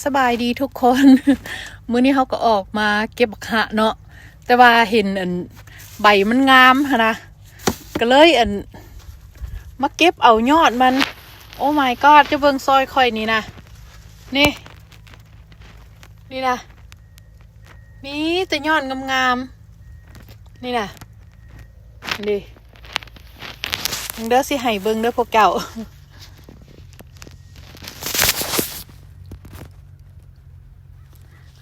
สบายดีทุกคน มื้อนี้เขาก็ออกมาเก็บบักหะเนาะแต่ว่าเห็นใบมันงามนะก็เลยมาเก็บเอายอดมันโอ้ my god จะเบิ่งซอยค่อยนี่นะนี่นะมีแต่ยอดงามๆนี่นะนี่เด้อสิให้เบิ่งเด้อพวกเก่า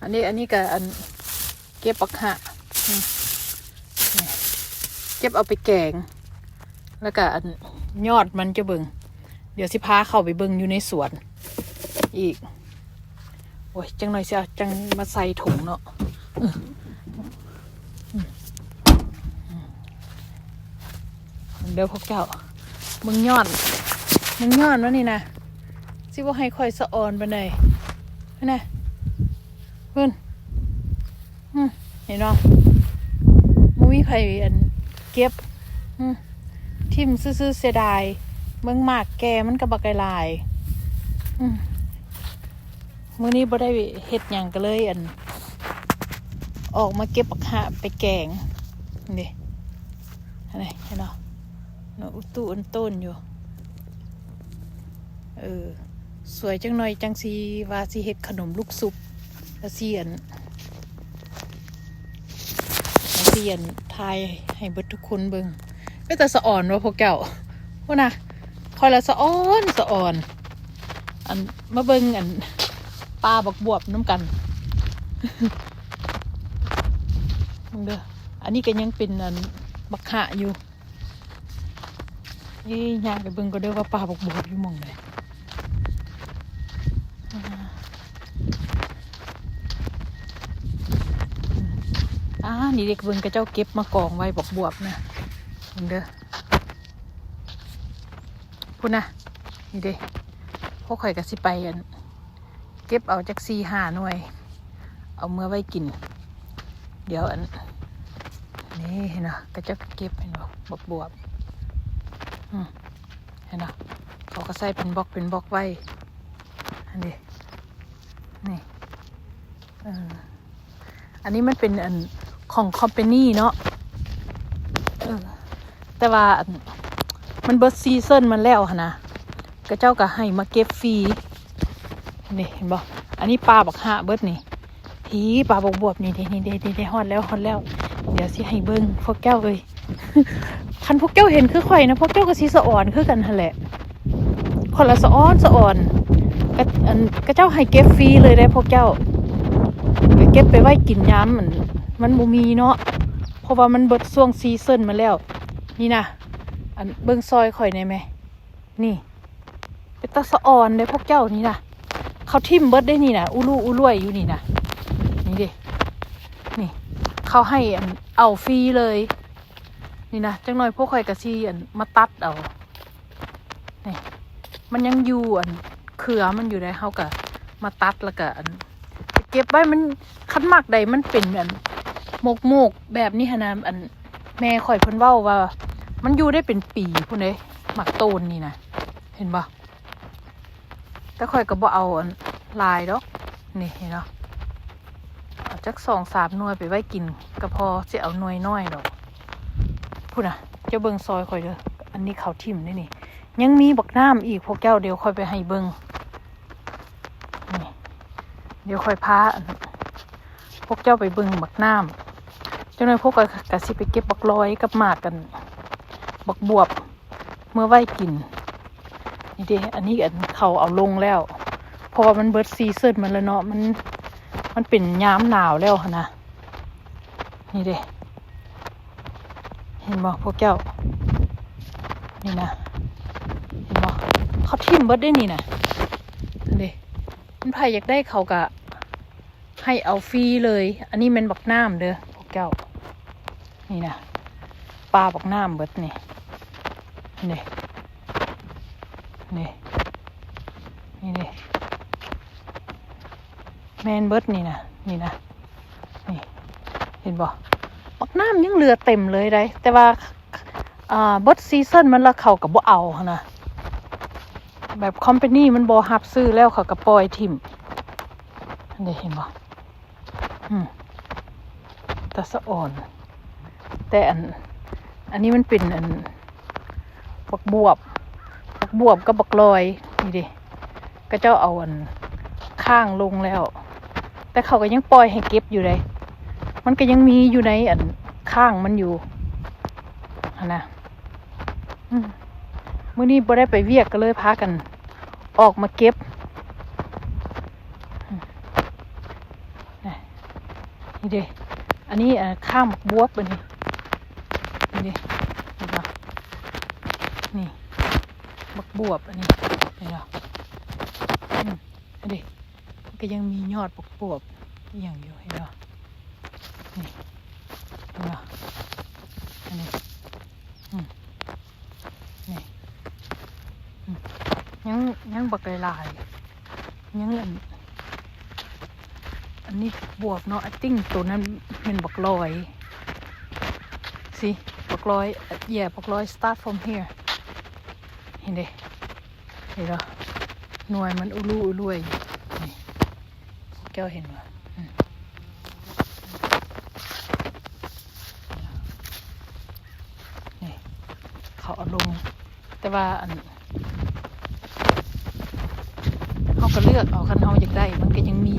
อันนี้ก็เก็บปักหะเก็บเอาไปแกงแล้วก็ยอดมันจะเบิ่งเดี๋ยวสิพาเข้าไปเบิ่งอยู่ในสวนอีกโอ้ยจังหน่อยสิจังมาใส่ถุงเนาะเดี๋ยวพวกเจ้ามึงยอดวะนี่นะสิว่าให้ค่อยสะออนไปไหนนะเพื่อนเห็นเนาะมุ้ยไผ่เก็บทิมซื่อเสียดายเมืองหมากแกมันกระบักไกลายมื้อนี้บ่ได้เฮ็ดหยังก็เลยออกมาเก็บปักหะไปแกงนี่อะไรเห็นเนาะอุตุอันต้นอยู่สวยจังหน่อยจังสีว่าสิเฮ็ดขนมลูกซุปแล้วเสียนทายให้เบิดทุกคนเบิ่งก็แต่สะอ่อนว่าพวกเก่าพวกน่ะคอยละสะอ่อนมาเบิ่งปลาบักบวบน้ำกันเด้ออันนี้ก็ยังเป็นบักหะอยู่นี่ย่างไปเบิ่งก็เด้อว่าปลาบักบวบอยู่หม่องไหนนี่เด็กเบิ่งกระเจ้าเก็บมากองไว้บักบวบนะเด้อพูดนะนี่เด้พวกข่อยก็สิไปเก็บเอาจาก4-5 หน่วยเอาเมื่อไว้กินเดี๋ยวนี่เห็นเนาะกระเจ้าเก็บเห็นบ่บักบวบเห็นเนาะเขาก็ใส่เป็นบล็อกไว้อันนี้นี่อันนี้มันเป็นของคอมพานีเนาะแต่ว่ามันเบิร์ดซีซั่นมันแล้วค่ะนะกระเจ้าก็ให้มาเก็บฟรีนี่เห็นบ่อันนี้ปลาบักหะเบิร์ดนี่ทีปลาบวบนี่ได้ฮอดแล้วเดี๋ยวสิให้เบิ้งพวกแก้วเลย คันพวกแก้วเห็นคือข่อยนะพวกแก้วก็สิสะอ่อนคือกันหั่นแหละคนละสะอ่อนกระเจ้าให้เก็บฟรีเลยได้พวกแก้วไปเก็บไปไว้กินยามมันบ่มีเนาะเพราะว่ามันเบิดช่วงซีซั่นมาแล้วนี่นะเบิ่งซอยข่อยได้ไหมนี่เป็นตาสะอ่อนได้พวกเจ้านี่นะเขาทิ่มเบิดได้นี่นะอูร่วยอยู่นี่นะนี่ดินี่เขาให้เอาฟรีเลยนี่นะจังหน่อยพวกข่อยกะซีมาตัดเอานี่มันยังอยู่เครือมันอยู่ได้เขากะมาตัดแล้วก็เก็บไว้มันคันหมักใดมันเป็นโมกแบบนี้ฮะนะแม่ข่อยเพิ่นเว้าว่ามันอยู่ได้เป็นปีพุ่นเด้หมักโตนนี่นะเห็นบ่แต่ข่อยก็บ่เอาลายดอกนี่เห็นเนาะเอาจัก2-3 หน่วยไปไว้กินก็พอสิเอาหน่วยน้อยดอกพุ่นน่ะจะเบิ่งซอยข่อยเด้ออันนี้เขาทิ่มได้นี่ยังมีบักน้ำอีกพวกแก้วเดี๋ยวค่อยไปให้เบิ่งนี่เดี๋ยวค่อยพาพวกเจ้าไปเบิ่งบักน้ำเจ้าหน่อยพวกก็สิไปเก็บบักลอยกับหมากกันบักบวบเมื่อไว้กินนี่เด้อันนี้เขาเอาลงแล้วเพราะว่ามันเบิดซีซั่นมันแล้วเนาะมันเป็นยามหนาวแล้วนะนี่เด้เห็นบ่พวกเจ้านี่นะเห็นบ่เขาทิ่มเบิดได้นี่นะนี่เด้มันไผอยากได้เขาก็ให้เอาฟรีเลยอันนี้มันบักน้ำเด้อพวกเจ้านี่นะปลาบักน้ำเบิดนี่แมนเบิดนี่นะนี่เห็นบ่บักน้ำยังเหลือเต็มเลยได้แต่ว่าเบิดซีซั่นมันละเขากับบ่เอานะแบบคอมพานีมันบ่รับซื้อแล้วเขาก็ปล่อยทิ่ม ได้เห็นบ่ตะสะอ่อนแต่อันนี้มันเป็นบักบวบกับบักลอยนี่ดิก็เจ้าเอาข้างลงแล้วแต่เขาก็ยังปล่อยให้เก็บอยู่เลยมันก็ยังมีอยู่ในข้างมันอยู่นะมื้อนี้บ่ได้ไปเวียกก็เลยพากันออกมาเก็บนี่ดิอันนี้ข้ามบวบอันนี้นี่ดิเห็นป่ะนี่บักบวบอันนี้เห็นป่ะอันนี้มันก็ยังมียอดบักบวบอย่างอยู่เห็นป่ะนี่เห็นป่ะอันนี้นี่ยังบักลายยังอันนี้บวบเนาะติ้งตัวนั้นเป็นบักลอยสิบักลอยบักลอย start from here เห็นเหรอหน่วยมันอุลุยนี่แก้วเห็นไหมนี่เขาเอาลงแต่ว่าเขาก็เลือกเอาคันเขาอยากได้มันก็ยังมี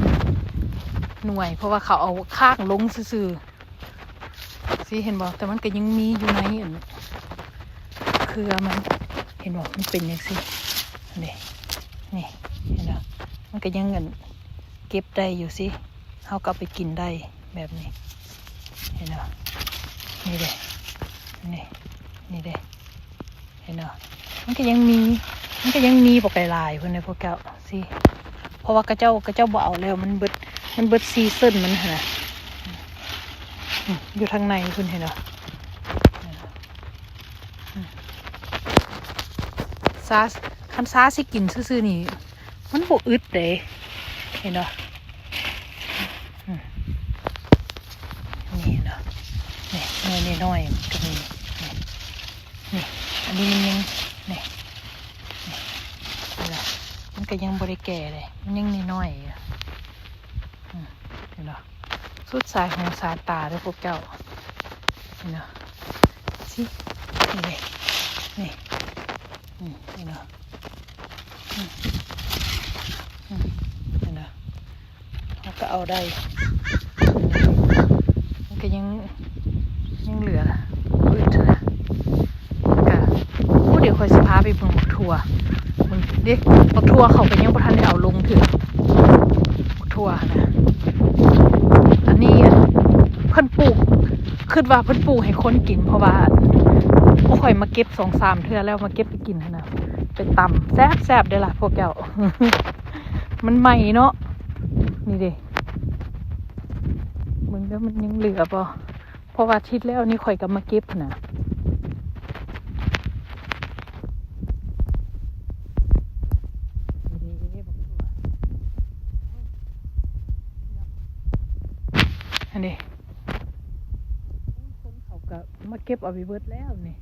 หน่วยเพราะว่าเขาเอาข้างลงซื่อๆสิเห็นบอกแต่มันก็ยังมีอยู่ในเครือมันเห็นบอกมันเป็นอย่างสินี่เห็นไหมมันก็ยังเก็บได้อยู่สิเขาก็ไปกินได้แบบนี้เห็นไหมนี่เด้นี่เด้เห็นไหมมันก็ยังมีปกลายเพื่อนในพวกเจ้าสิเพราะว่ากระเจ้าบ่เอาแล้วมันเบิดซีซั่นมันนะอยู่ทางในคุณเห็นเหรอคันซาสิกินซื่อๆนี่มันบวอึดเลยเห็นเหรอนี่เนาะนี่น้อยก็มีนี่อันนี้มันยังนี่มันก็ยังบริแก่เลยมันยังน้อยเห็นเหรอสุดสายหูสายตาด้วยพวกเจ้าเห็นเหรอสินี่เห็นเหรอเห็นเหรอเขาก็เอาได้มันก็ยังเหลืออืดนะก็เดี๋ยวคอยสภาไปเบิ่งบักทั่วมึงดิบักทั่วเขาก็ยังบ่ทันได้เอาลงถึงบักทั่วนะอันนี้เพิ่นปลูกคิดว่าเพิ่นปลูกให้คนกินเพราะว่าบ่ค่อยมาเก็บ 2-3 เทื่อแล้วมาเก็บไปกินนะไปตำแซ่บๆได้ล่ะพวกเจ้า มันใหม่เนาะนี่เด้มึงแล้วมันยังเหลือป่ะเพราะว่าอาทิตย์แล้วนี่ข่อยก็มาเก็บนะอันนี้คนเขาก็มาเก็บเอาไปเบิดแล้วนี่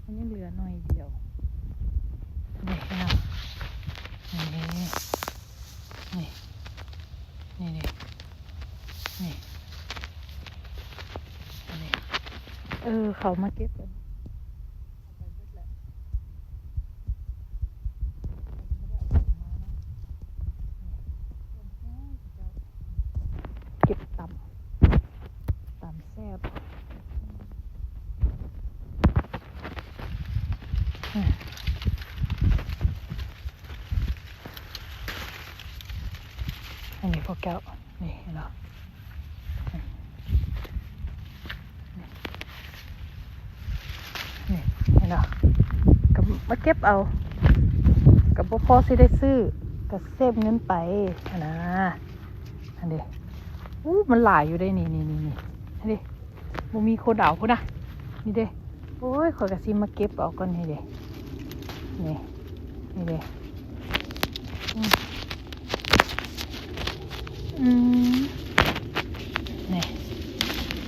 มันยังเหลือหน่อยเดียวนี่นะนี่เขามาเก็บกันเก็บตำแซ่บอันนี้พวกแก้วนี่เนาะนี่เนาะกับมาเก็บเอากับพอสิได้ซื้อกับเซฟเงินไปนะอันนี้มันหลายอยู่ได้นี่อันนี้บ่มีโคดาวพุ่นนะนี่เด้โอ้ยขอยกระซิมาเก็บเอาก่อนนี่เด้นี่เด้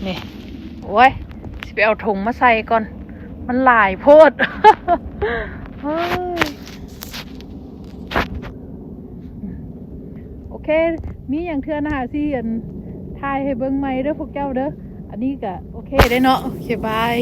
นี่โอ้ยสิไปเอาถุงมาใส่ก่อนมันหลายโพดโอ เคมีอย่างเทื่อหน้าสิอันถ่ายให้เบิ่งใหม่เด้อพวกเจ้าเด้ออันนี้ก็โอเคได้เนาะโอเคบาย